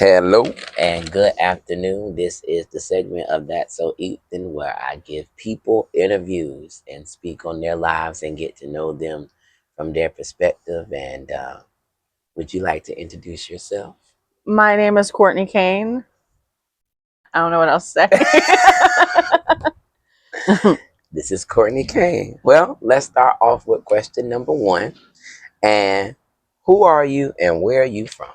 Hello and good afternoon. This is the segment of That So Ethan where I give people interviews and speak on their lives and get to know them from their perspective. And would you like to introduce yourself? My name is Courtney Cain. I don't know what else to say. This is Courtney Cain. Well, let's start off with question number one. And who are you and where are you from?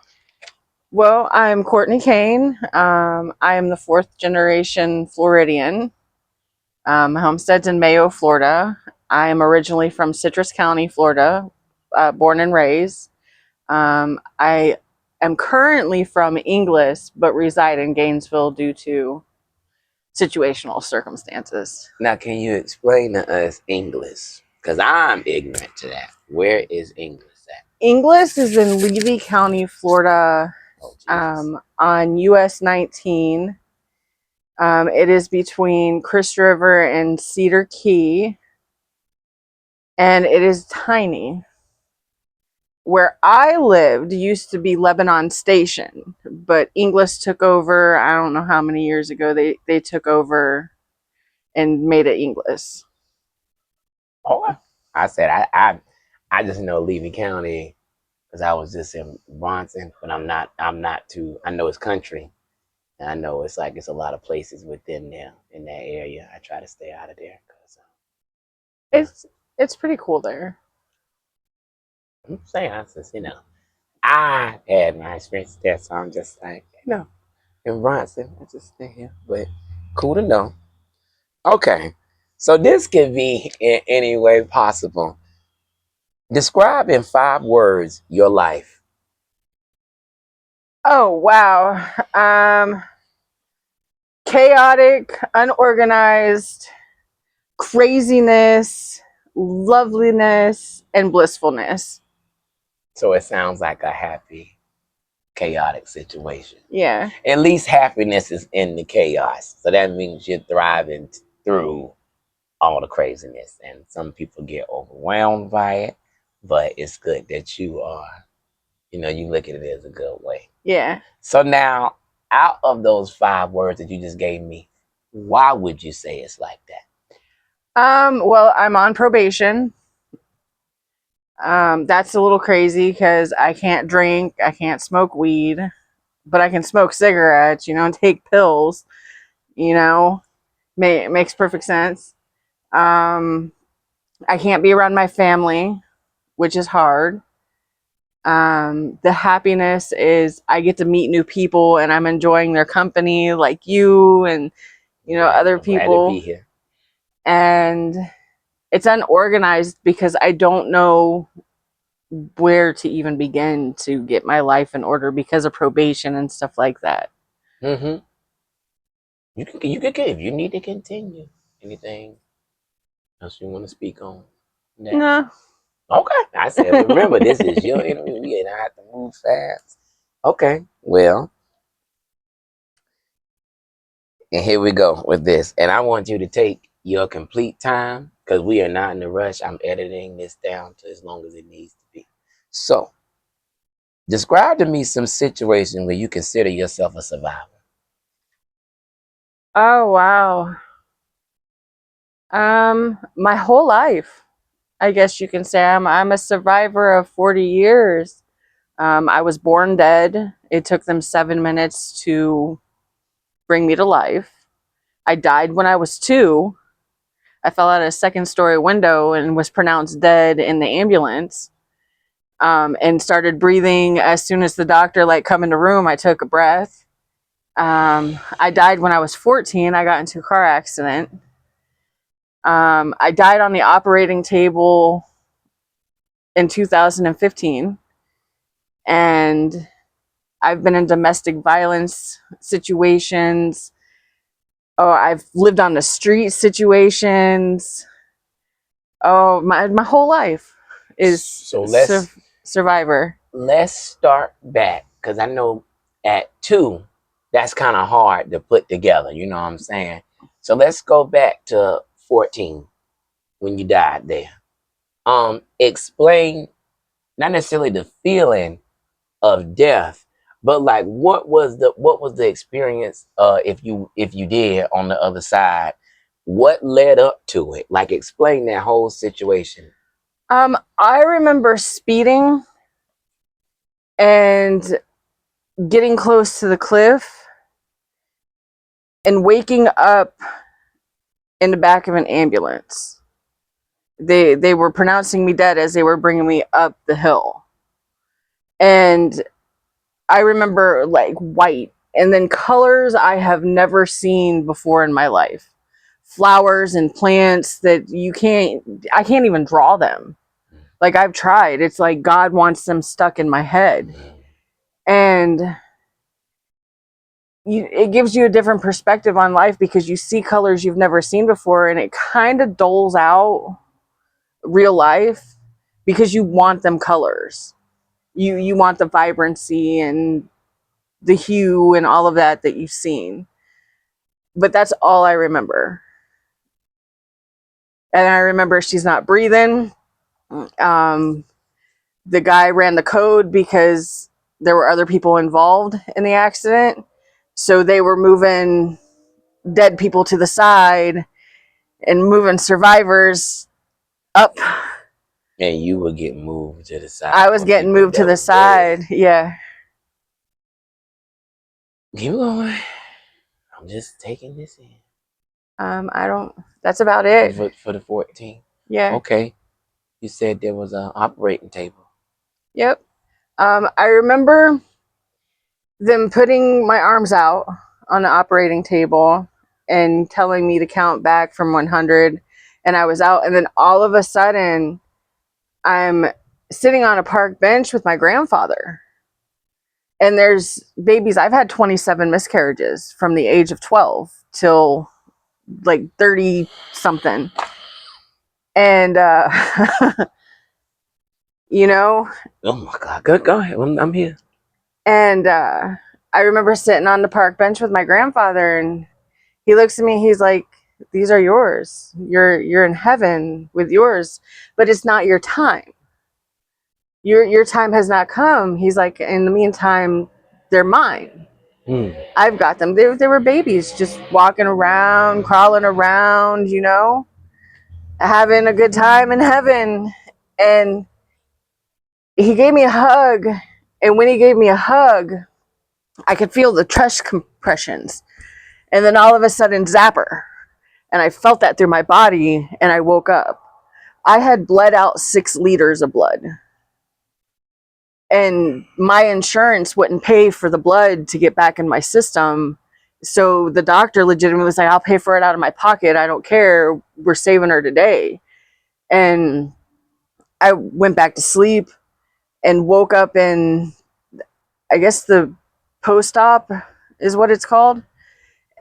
Well, I'm Courtney Cain. I am the fourth generation Floridian. My homestead's in Mayo, Florida. I am originally from Citrus County, Florida, born and raised. I am currently from Inglis, but reside in Gainesville due to situational circumstances. Now, can you explain to us English? Because I'm ignorant to that. Where is English at? Inglis is in Levy County, Florida, Oh, Jesus. on US 19. It is between Chris River and Cedar Key, and it is tiny. Where I lived used to be Lebanon Station, but Inglis took over. I don't know how many years ago they took over and made it Inglis. Oh, I said I just know Levy County because I was just in Bronson, but I'm not too. I know it's country, and I know it's a lot of places within there in that area. I try to stay out of there because It's pretty cool there. I'm saying I just I had my experience there, so I'm just like in Bronson, I just stay here, but cool to know. Okay, so this can be in any way possible. Describe in 5 words your life. Oh wow. Chaotic, unorganized, craziness, loveliness, and blissfulness. So it sounds like a happy, chaotic situation. Yeah. At least happiness is in the chaos. So that means you're thriving through all the craziness. And some people get overwhelmed by it, but it's good that you are, you look at it as a good way. Yeah. So now, out of those 5 words that you just gave me, why would you say it's like that? Well, I'm on probation. That's a little crazy because I can't drink, I can't smoke weed, but I can smoke cigarettes, and take pills, you know. It makes perfect sense. Um, I can't be around my family, which is hard. The happiness is I get to meet new people and I'm enjoying their company, like you and other I'm glad to be people. here. And it's unorganized because I don't know where to even begin to get my life in order because of probation and stuff like that. Mm-hmm. You can if you need to continue. Anything else you want to speak on that? No. Okay. I said, remember, this is your interview. We ain't have to move fast. Okay. Well, and here we go with this. And I want you to take your complete time because we are not in a rush. I'm editing this down to as long as it needs to be. So, describe to me some situation where you consider yourself a survivor. Oh wow. My whole life, I guess you can say I'm a survivor of 40 years. I was born dead. It took them 7 minutes to bring me to life. I died when I was 2. I fell out of a second-story window and was pronounced dead in the ambulance. And started breathing as soon as the doctor come in the room. I took a breath. I died when I was 14. I got into a car accident. I died on the operating table in 2015, and I've been in domestic violence situations. Oh, I've lived on the street situations. Oh, my whole life is So survivor. let's start back because I know at 2 that's kind of hard to put together, you know what I'm saying? So let's go back to 14 when you died there. Explain not necessarily the feeling of death, But like, what was the experience? If you did on the other side, what led up to it? Like, explain that whole situation. I remember speeding and getting close to the cliff and waking up in the back of an ambulance. They were pronouncing me dead as they were bringing me up the hill. And I remember like white and then colors I have never seen before in my life. Flowers and plants that I can't even draw them. Like I've tried. It's like God wants them stuck in my head. And it gives you a different perspective on life because you see colors you've never seen before, and it kind of doles out real life because you want them colors. You want the vibrancy and the hue and all of that you've seen. But that's all I remember. And I remember she's not breathing. Um, the guy ran the code because there were other people involved in the accident. So they were moving dead people to the side and moving survivors up. And you were getting moved to the I side was when getting people moved to that the was dead. side. Yeah. Keep going. I'm just taking this in I don't, that's about it. for the 14. Yeah. Okay. You said there was an operating table. Yep. I remember them putting my arms out on the operating table and telling me to count back from 100, and I was out, and then all of a sudden I'm sitting on a park bench with my grandfather, and there's babies. I've had 27 miscarriages from the age of 12 till like 30 something, and you know. Oh my God. Go ahead. I'm here. And I remember sitting on the park bench with my grandfather, and he looks at me. He's like, "These are yours. You're in heaven with yours, but it's not your time. Your time has not come." He's like, "In the meantime, they're mine. Hmm. I've got them. They were babies, just walking around, crawling around, having a good time in heaven." And he gave me a hug, and when he gave me a hug, I could feel the chest compressions. And then all of a sudden, zapper. And I felt that through my body, and I woke up. I had bled out 6 liters of blood. And my insurance wouldn't pay for the blood to get back in my system. So the doctor legitimately was like, "I'll pay for it out of my pocket. I don't care. We're saving her today." And I went back to sleep and woke up in, I guess, the post-op is what it's called.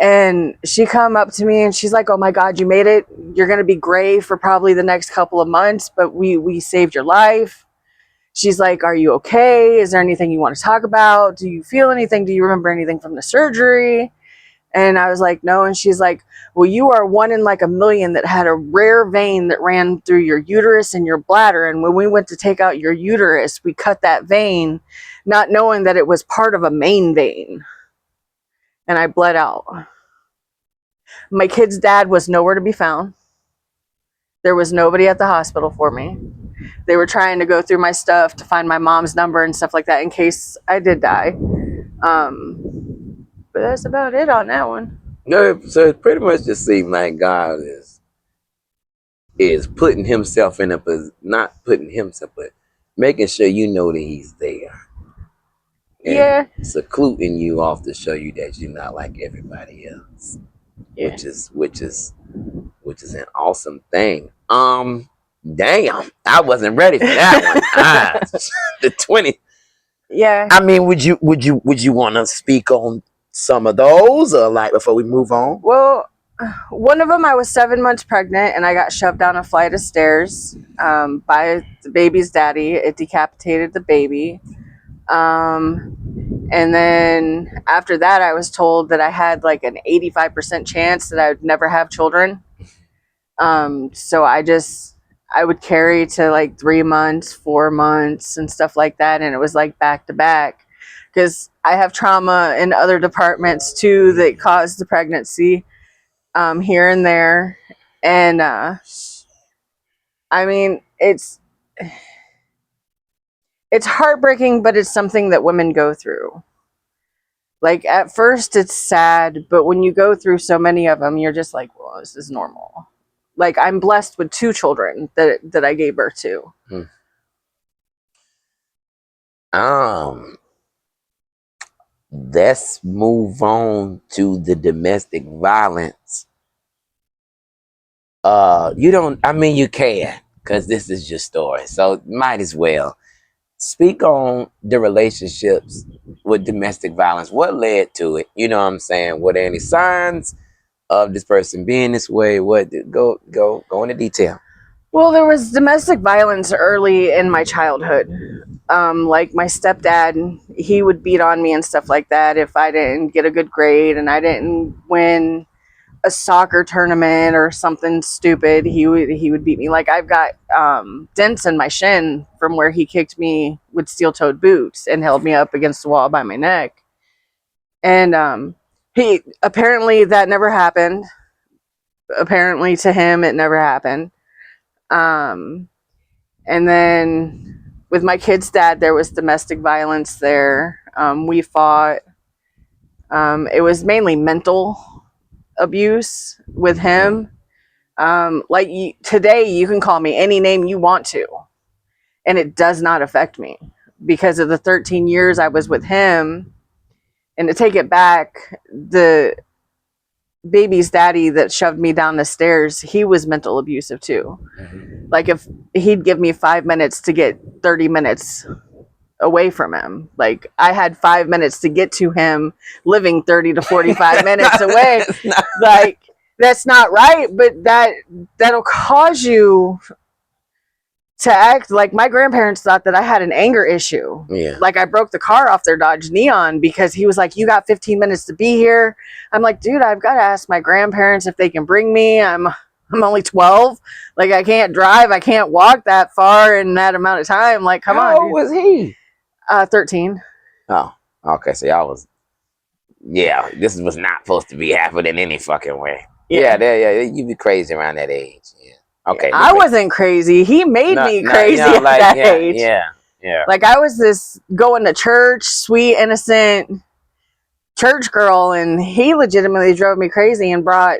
And she come up to me and she's like, "Oh my God, you made it. You're going to be gray for probably the next couple of months, but we saved your life." She's like, "Are you okay? Is there anything you want to talk about? Do you feel anything? Do you remember anything from the surgery?" And I was like, "No." And she's like, "Well, you are one in like a million that had a rare vein that ran through your uterus and your bladder. And when we went to take out your uterus, we cut that vein, not knowing that it was part of a main vein." And I bled out. My kid's dad was nowhere to be found. There was nobody at the hospital for me. They were trying to go through my stuff to find my mom's number and stuff like that in case I did die. But that's about it on that one. No, so it pretty much just seems like God is putting himself in a not putting himself, but making sure you know that he's there and Yeah. secluding you off to show you that you're not like everybody else, Yeah. which is an awesome thing. Damn, I wasn't ready for that one. The 20. Yeah. I mean, would you want to speak on some of those, or like before we move on? Well, one of them I was 7 months pregnant and I got shoved down a flight of stairs by the baby's daddy. It decapitated the baby. And then after that, I was told that I had like an 85% chance that I would never have children. So I would carry to like 3 months, 4 months, and stuff like that. And it was like back to back because I have trauma in other departments too that caused the pregnancy, here and there. And I mean, it's heartbreaking, but it's something that women go through. Like at first it's sad, but when you go through so many of them, you're just like, well, this is normal. Like I'm blessed with 2 children that I gave birth to. Um, let's move on to the domestic violence. You don't. I mean, you can, because this is your story, so might as well speak on the relationships with domestic violence. What led to it? You know what I'm saying? Were there any signs of this person being this way? What? Go into detail. Well, there was domestic violence early in my childhood. Like my stepdad, he would beat on me and stuff like that if I didn't get a good grade and I didn't win a soccer tournament or something stupid. He would beat me. Like I've got dents in my shin from where he kicked me with steel-toed boots and held me up against the wall by my neck. And he apparently that never happened. Apparently to him it never happened. Um, and then with my kid's dad, there was domestic violence there. We fought. It was mainly mental abuse with him. Today, you can call me any name you want to, and it does not affect me because of the 13 years I was with him. And to take it back, the baby's daddy that shoved me down the stairs, he was mental abusive too. Like if he'd give me 5 minutes to get 30 minutes away from him. Like I had 5 minutes to get to him living 30 to 45 minutes away. Like that's not right, but that'll cause you to act like my grandparents thought that I had an anger issue. Yeah. Like I broke the car off their Dodge Neon because he was like, you got 15 minutes to be here. I'm like, dude, I've got to ask my grandparents if they can bring me. I'm only 12. Like I can't drive. I can't walk that far in that amount of time. Like, come How on, old dude. was he? 13. Oh, okay. So y'all was, yeah, this was not supposed to be happening any fucking way. Yeah, you be crazy around that age. Yeah. Okay. I wasn't crazy. He made me crazy at like, that yeah, age. yeah. Like I was this going to church, sweet, innocent church girl, and he legitimately drove me crazy and brought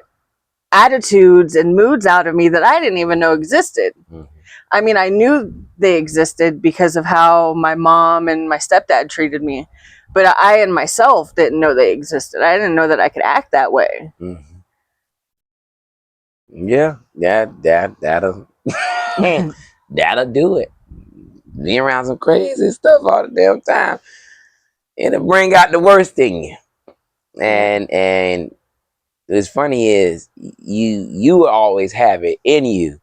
attitudes and moods out of me that I didn't even know existed. Mm-hmm. I mean, I knew they existed because of how my mom and my stepdad treated me, but I and myself didn't know they existed. I didn't know that I could act that way. Mm-hmm. Yeah, that'll that'll do it. Be around some crazy stuff all the damn time. It'll bring out the worst in you. And what's funny is you always have it in you,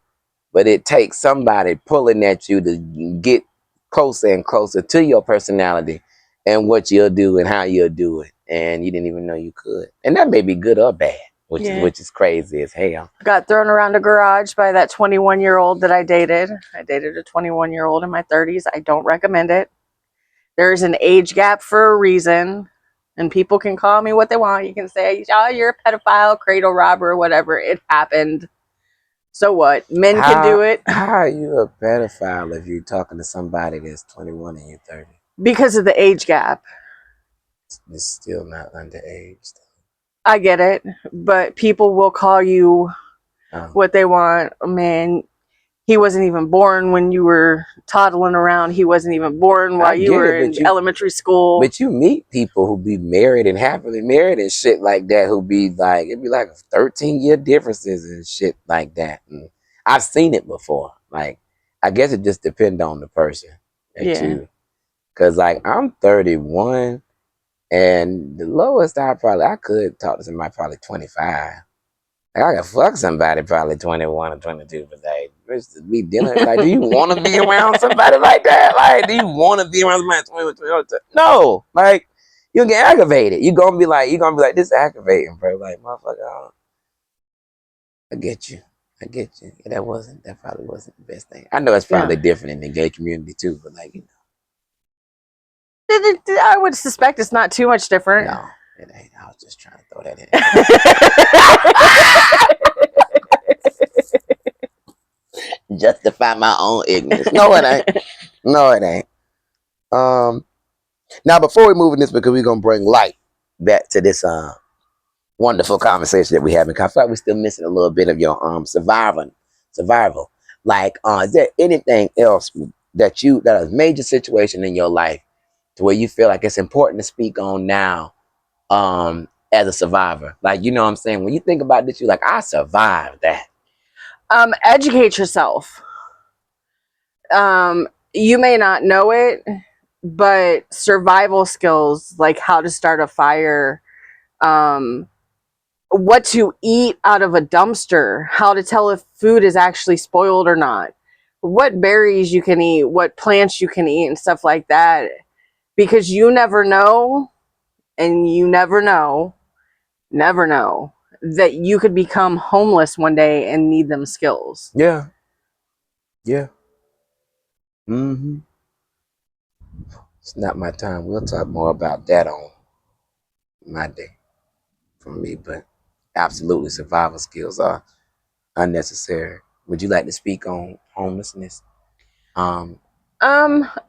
but it takes somebody pulling at you to get closer and closer to your personality and what you'll do and how you'll do it. And you didn't even know you could. And that may be good or bad, which is crazy as hell. Got thrown around a garage by that 21-year-old that I dated. I dated a 21-year-old in my 30s. I don't recommend it. There's an age gap for a reason. And people can call me what they want. You can say, oh, you're a pedophile, cradle robber, whatever. It happened. So what? Men can do it. How are you a pedophile if you're talking to somebody that's 21 and you're 30? Because of the age gap. It's still not underage. I get it. But people will call you what they want. Man, he wasn't even born when you were toddling around. He wasn't even born while you were in elementary school. But you meet people who be married and happily married and shit like that, who be like, it'd be like 13-year differences and shit like that. And I've seen it before. Like, I guess it just depends on the person. Because like I'm 31 and the lowest I could talk to somebody probably 25. Like, I could fuck somebody probably 21 or 22, but like, just be dealing. Like, do you want to be around somebody like that? Like, do you want to be around somebody 21, 22? No, like, you'll get aggravated. You're gonna be like, this is aggravating, bro. Like, motherfucker, I get you. Yeah, that probably wasn't the best thing. I know it's probably different in the gay community too, but like, I would suspect it's not too much different. No, it ain't. I was just trying to throw that in. Justify my own ignorance. No, it ain't. No, it ain't. Now before we move in this, because we're gonna bring light back to this wonderful conversation that we having. I feel like we're still missing a little bit of your survival. Like, is there anything else that a major situation in your life to where you feel like it's important to speak on now, as a survivor? Like, you know what I'm saying? When you think about this, you're like, I survived that. Educate yourself. You may not know it, but survival skills like how to start a fire, what to eat out of a dumpster, how to tell if food is actually spoiled or not, what berries you can eat, what plants you can eat, and stuff like that. Because you never know, and you never know that you could become homeless one day and need them skills. Yeah. Yeah. Mm-hmm. It's not my time. We'll talk more about that on my day from me, but absolutely survival skills are unnecessary. Would you like to speak on homelessness? I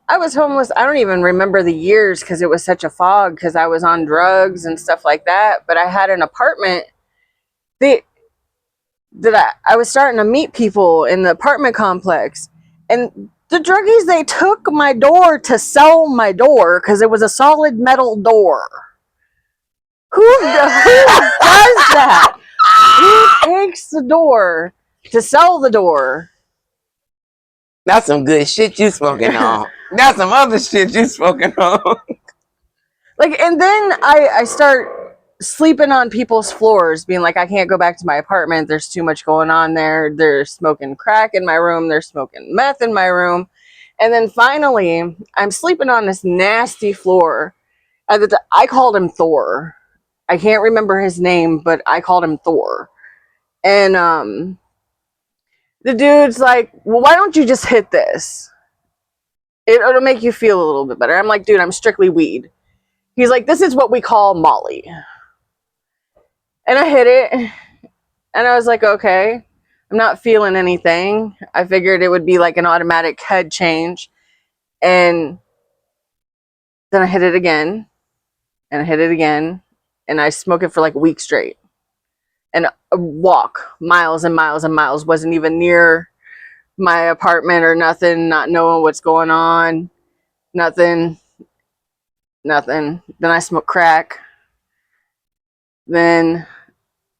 was homeless. I don't even remember the years because it was such a fog because I was on drugs and stuff like that. But I had an apartment that I was starting to meet people in the apartment complex, and the druggies, they took my door to sell my door because it was a solid metal door. Who does that? Who takes the door to sell the door? That's some good shit you smoking on. That's some other shit you smoking on. Like, and then I start sleeping on people's floors, being like, I can't go back to my apartment. There's too much going on there. They're smoking crack in my room. They're smoking meth in my room. And then finally, I'm sleeping on this nasty floor. I called him Thor. I can't remember his name, but I called him Thor. And the dude's like, well, why don't you just hit this? It'll make you feel a little bit better. I'm like, dude, I'm strictly weed. He's like, this is what we call Molly. And I hit it. And I was like, okay, I'm not feeling anything. I figured it would be like an automatic head change. And then I hit it again. And I hit it again. And I smoked it for like a week straight. And a walk miles and miles and miles. Wasn't even near my apartment or nothing. Not knowing what's going on. Nothing. Then I smoke crack. Then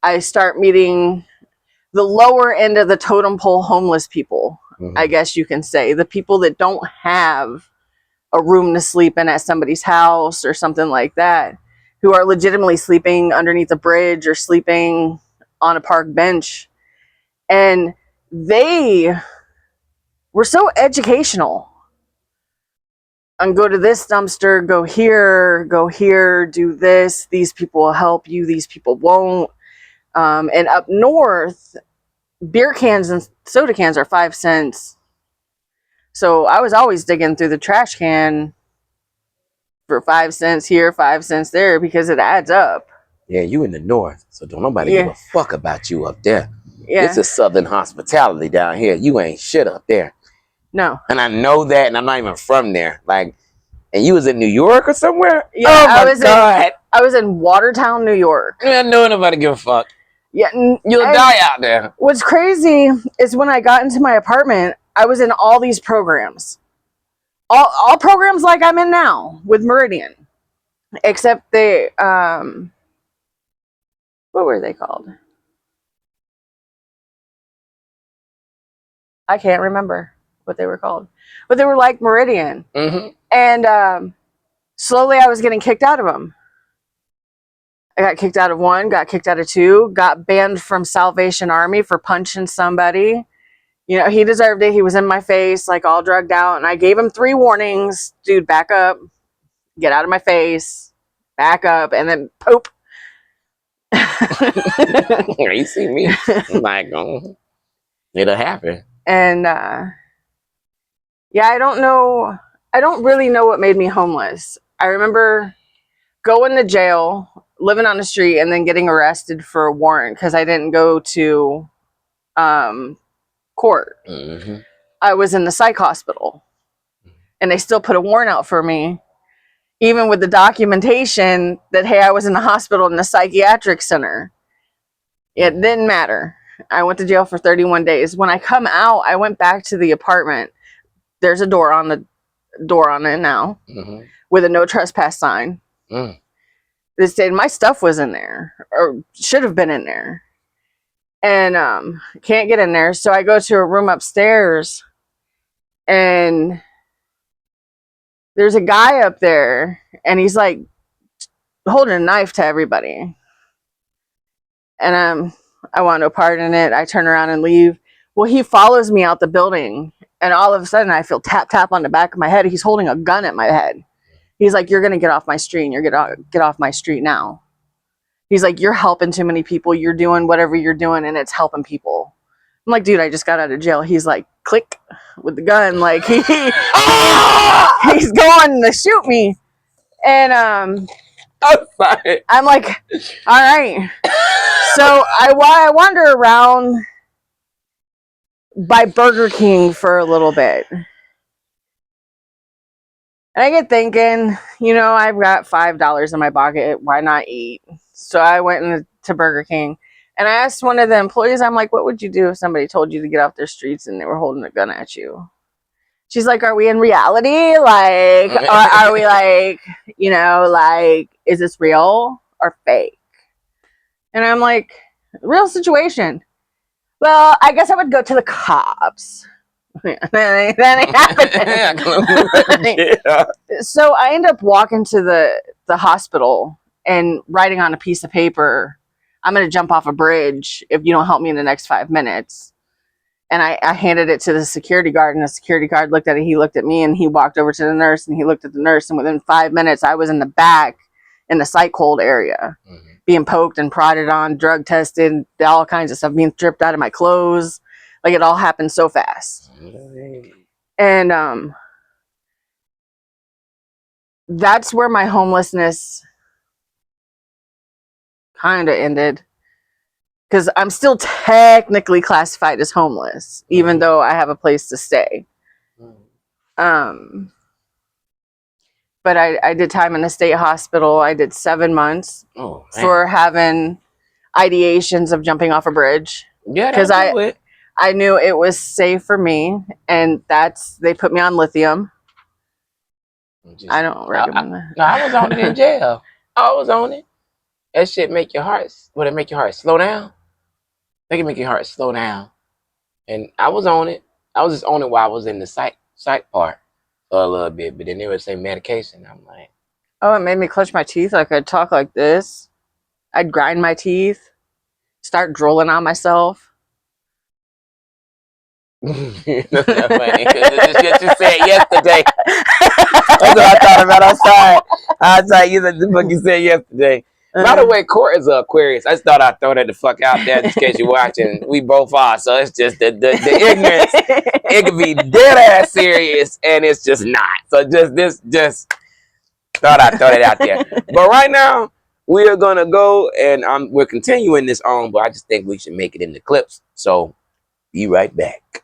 I start meeting the lower end of the totem pole homeless people, I guess you can say. The people that don't have a room to sleep in at somebody's house or something like that, who are legitimately sleeping underneath a bridge or sleeping on a park bench. And they were so educational. And go to this dumpster, go here, do this. These people will help you, these people won't. And up north, beer cans and soda cans are 5 cents. So I was always digging through the trash can for 5 cents here, 5 cents there, because it adds up. Yeah, you in the north, so don't nobody give a fuck about you up there. Yeah. This is southern hospitality down here. You ain't shit up there. No. And I know that, and I'm not even from there. Like, and you was in New York or somewhere? Yeah, oh my God. I was in Watertown, New York. Yeah, no nobody give a fuck. Yeah, you'll die out there. What's crazy is when I got into my apartment, I was in all these programs. All programs like I'm in now with Meridian. Except they, what were they called? I can't remember what they were called. But they were like Meridian. Mm-hmm. And slowly I was getting kicked out of them. I got kicked out of one, got kicked out of two, got banned from Salvation Army for punching somebody. You know, he deserved it. He was in my face, like all drugged out. And I gave him 3 warnings. Dude, back up. Get out of my face. Back up. And then poop. You see me? I'm like, oh, it'll happen. And yeah, I don't know. I don't really know what made me homeless. I remember going to jail, living on the street, and then getting arrested for a warrant because I didn't go to court. Mm-hmm. I was in the psych hospital, and they still put a warrant out for me, even with the documentation that, hey, I was in the hospital in the psychiatric center. It didn't matter. I went to jail for 31 days. When I come out, I went back to the apartment. There's a door on it now, with a no trespass sign. They said my stuff was in there, or should have been in there, and can't get in there. So I go to a room upstairs, and there's a guy up there, and he's like holding a knife to everybody. And I want no part in it. I turn around and leave. Well, he follows me out the building, and all of a sudden I feel tap tap on the back of my head. He's holding a gun at my head. He's like, "You're gonna get off my street. And you're get off my street now." He's like, "You're helping too many people. You're doing whatever you're doing, and it's helping people." I'm like, "Dude, I just got out of jail." He's like, click with the gun, like he's going to shoot me. And I'm like, all right. So I wander around by Burger King for a little bit. And I get thinking, I've got $5 in my pocket. Why not eat? So I went to Burger King, and I asked one of the employees, I'm like, what would you do if somebody told you to get off their streets and they were holding a gun at you? She's like, are we in reality? Like, are we like, is this real or fake? And I'm like, real situation. Well, I guess I would go to the cops. That ain't happening. So I end up walking to the hospital and writing on a piece of paper, I'm going to jump off a bridge if you don't help me in the next 5 minutes. And I handed it to the security guard, and the security guard looked at it. He looked at me, and he walked over to the nurse, and he looked at the nurse. And within 5 minutes, I was in the back in the psych hold area, being poked and prodded on, drug tested, all kinds of stuff, being stripped out of my clothes. Like, it all happened so fast. And that's where my homelessness kind of ended, because I'm still technically classified as homeless, even though I have a place to stay. But I did time in a state hospital. I did 7 months for having ideations of jumping off a bridge. Yeah, because I knew it was safe for me, and they put me on lithium. I don't recommend that. No, I was on it in jail. I was on it. That shit make your heart. Would it make your heart slow down? Make it make your heart slow down. And I was on it. I was just on it while I was in the psych part for a little bit. But then they would say medication. I'm like, oh, it made me clutch my teeth. Like, I'd talk like this. I'd grind my teeth, start drooling on myself. That's not funny, because it's just what you said yesterday. That's what I thought about. I'm sorry. I was like, the fuck you said yesterday. By the way, Court is an Aquarius. I just thought I'd throw that the fuck out there just in case you're watching. We both are, so it's just the ignorance. It could be dead ass serious, and it's just not. So just thought I'd throw that out there. But right now, we are gonna go, and we're continuing this on. But I just think we should make it in the clips. So be right back.